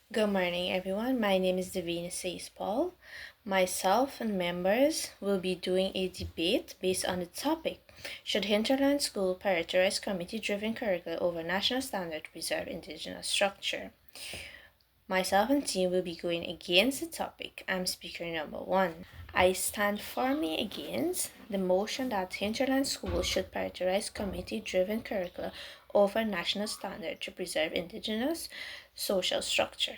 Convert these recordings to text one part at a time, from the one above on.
Good morning, everyone. My name is Davina Says Paul. Myself and members will be doing a debate based on the topic: should Hinterland School prioritize community driven curricula over national standard to preserve indigenous structure? Myself and team will be going against the topic. I'm speaker number one. I stand firmly against the motion that Hinterland schools should prioritize community driven curricula over national standard to preserve indigenous social structure.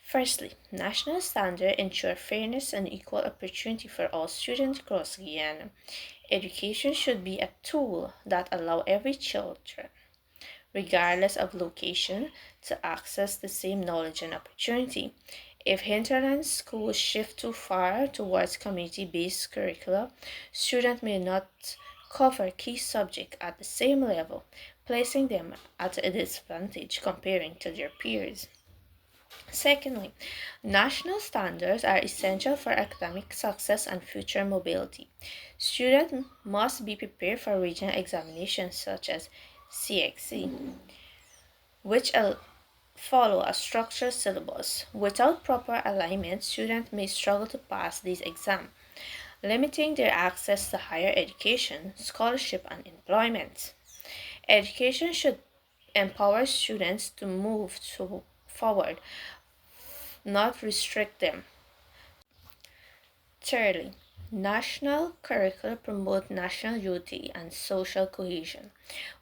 Firstly, national standards ensure fairness and equal opportunity for all students across Guyana. Education should be a tool that allows every child, regardless of location, to access the same knowledge and opportunity. If hinterland schools shift too far towards community-based curricula, students may not cover key subjects at the same level, placing them at a disadvantage comparing to their peers. Secondly, national standards are essential for academic success and future mobility. Students must be prepared for regional examinations such as CXC, which follow a structured syllabus. Without proper alignment, students may struggle to pass these exams, limiting their access to higher education, scholarship, and employment. Education should empower students to move forward, not restrict them. Thirdly, national curricula promote national unity and social cohesion.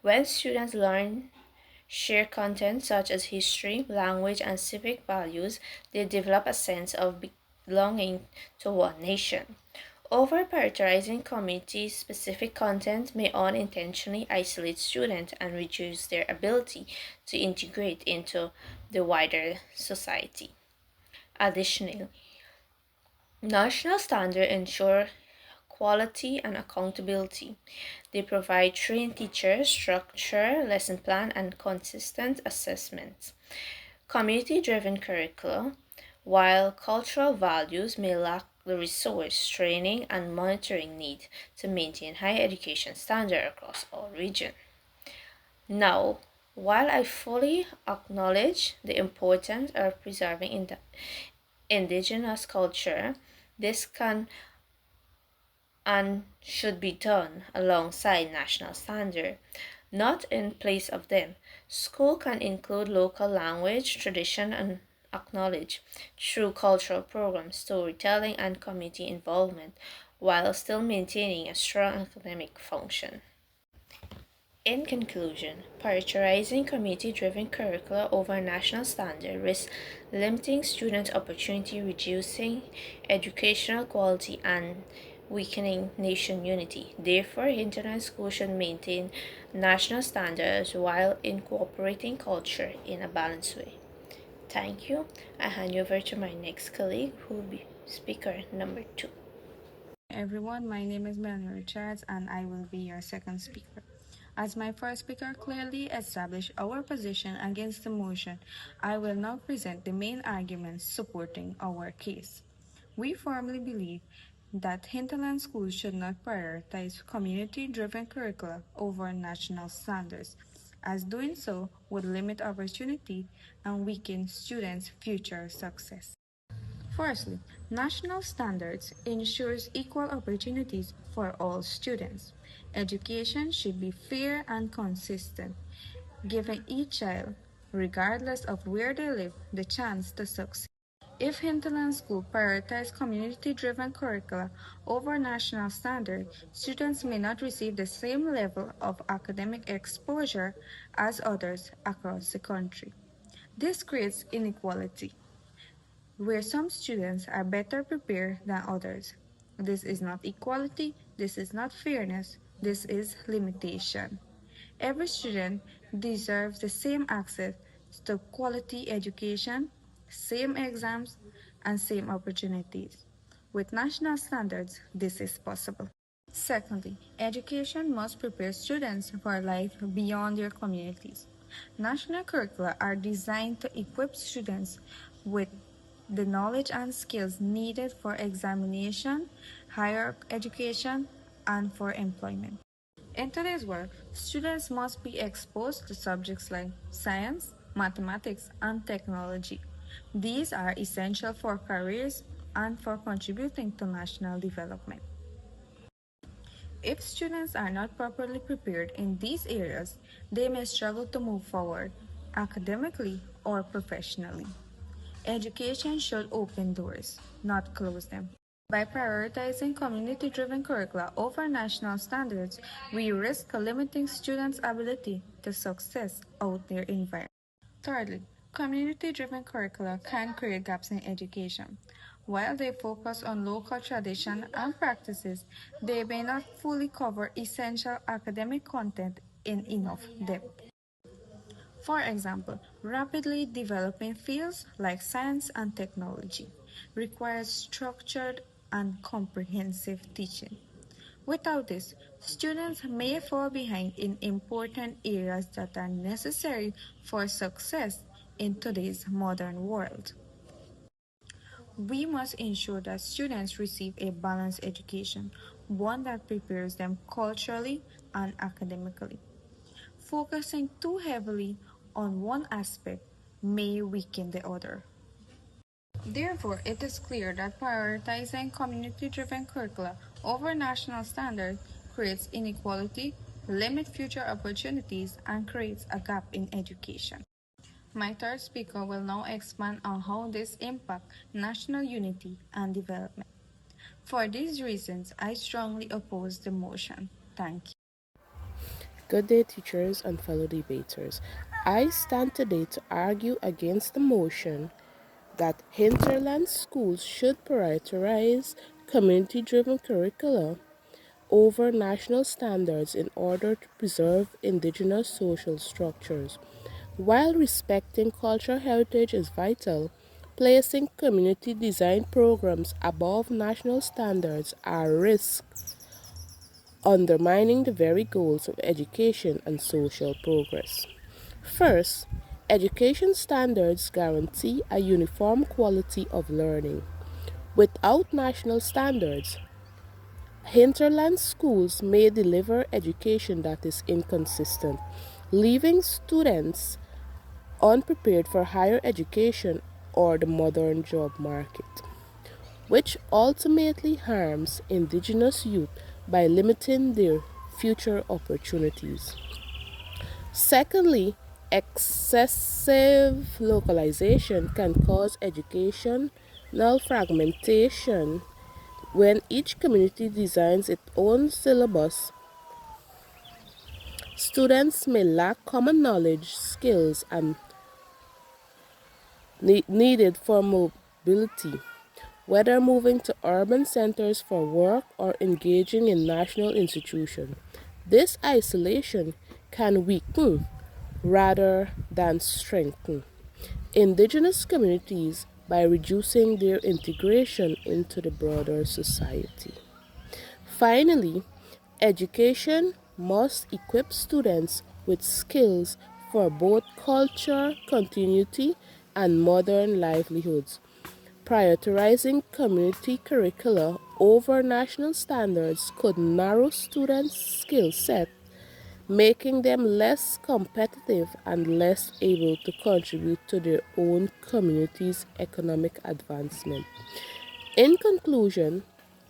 When students learn share content such as history, language, and civic values, they develop a sense of belonging to one nation. Over prioritizing community specific content may unintentionally isolate students and reduce their ability to integrate into the wider society. Additionally, national standards ensure quality and accountability. They provide trained teachers, structure, lesson plan, and consistent assessments. Community driven curricula, while cultural values may lack the resource, training, and monitoring need to maintain high education standards across all regions. Now, while I fully acknowledge the importance of preserving indigenous culture, this can and should be done alongside national standard, not in place of them. School can include local language, tradition, and acknowledge through cultural programs, storytelling, and community involvement, while still maintaining a strong academic function. In conclusion, prioritizing community-driven curricula over national standard risks limiting student opportunity, reducing educational quality, and weakening nation unity. Therefore, internet schools should maintain national standards while incorporating culture in a balanced way. Thank you. I hand you over to my next colleague, who will be speaker number two. Everyone, my name is Melanie Richards and I will be your second speaker. As my first speaker clearly established our position against the motion, I will now present the main arguments supporting our case. We firmly believe that hinterland schools should not prioritize community-driven curricula over national standards, as doing so would limit opportunity and weaken students' future success. Firstly, national standards ensures equal opportunities for all students. Education should be fair and consistent, giving each child, regardless of where they live, the chance to succeed. If hinterland school prioritize community-driven curricula over national standard, students may not receive the same level of academic exposure as others across the country. This creates inequality where some students are better prepared than others. This is not equality, this is not fairness, this is limitation. Every student deserves the same access to quality education, same exams, and same opportunities. With national standards, this is possible. Secondly, education must prepare students for life beyond their communities. National curricula are designed to equip students with the knowledge and skills needed for examination, higher education, and for employment. In today's world, students must be exposed to subjects like science, mathematics, and technology. These are essential for careers and for contributing to national development. If students are not properly prepared in these areas, they may struggle to move forward academically or professionally. Education should open doors, not close them. By prioritizing community-driven curricula over national standards, we risk limiting students' ability to success out their environment. Thirdly, community-driven curricula can create gaps in education. While they focus on local tradition and practices, they may not fully cover essential academic content in enough depth. For example, rapidly developing fields like science and technology requires structured and comprehensive teaching. Without this, students may fall behind in important areas that are necessary for success in today's modern world. We must ensure that students receive a balanced education, one that prepares them culturally and academically. Focusing too heavily on one aspect may weaken the other. Therefore, it is clear that prioritizing community-driven curricula over national standards creates inequality, limits future opportunities, and creates a gap in education. My third speaker will now expand on how this impacts national unity and development. For these reasons, I strongly oppose the motion. Thank you. Good day, teachers and fellow debaters. I stand today to argue against the motion that hinterland schools should prioritize community-driven curricula over national standards in order to preserve indigenous social structures. While respecting cultural heritage is vital, placing community design programs above national standards are risks undermining the very goals of education and social progress. First, education standards guarantee a uniform quality of learning. Without national standards, hinterland schools may deliver education that is inconsistent, leaving students unprepared for higher education or the modern job market, which ultimately harms indigenous youth by limiting their future opportunities. Secondly, excessive localization can cause educational fragmentation. When each community designs its own syllabus, students may lack common knowledge, skills, and needed for mobility, whether moving to urban centers for work or engaging in national institutions. This isolation can weaken rather than strengthen indigenous communities by reducing their integration into the broader society. Finally, education must equip students with skills for both culture continuity and modern livelihoods. Prioritizing community curricula over national standards could narrow students' skill set, making them less competitive and less able to contribute to their own community's economic advancement. In conclusion,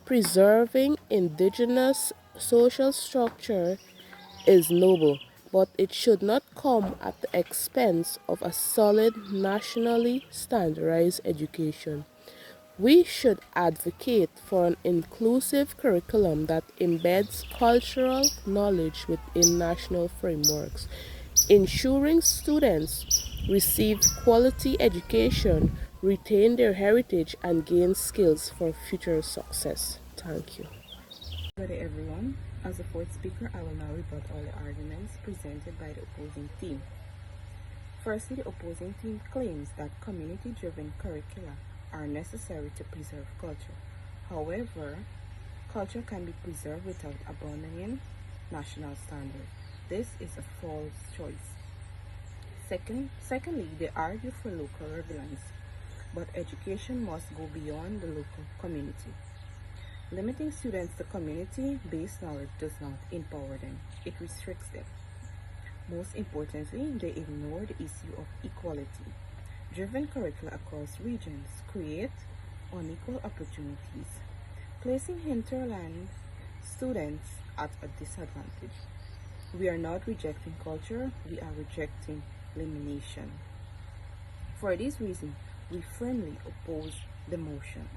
preserving indigenous social structure is noble, but it should not come at the expense of a solid, nationally standardized education. We should advocate for an inclusive curriculum that embeds cultural knowledge within national frameworks, ensuring students receive quality education, retain their heritage, and gain skills for future success. Thank you. Good day, everyone. As the fourth speaker, I will now rebut all the arguments presented by the opposing team. Firstly, the opposing team claims that community-driven curricula are necessary to preserve culture. However, culture can be preserved without abandoning national standards. This is a false choice. Secondly, they argue for local relevance, but education must go beyond the local community. Limiting students to community-based knowledge does not empower them, it restricts them. Most importantly, they ignore the issue of equality. driven curricula across regions create unequal opportunities, placing hinterland students at a disadvantage. We are not rejecting culture, we are rejecting elimination. For this reason, we firmly oppose the motion.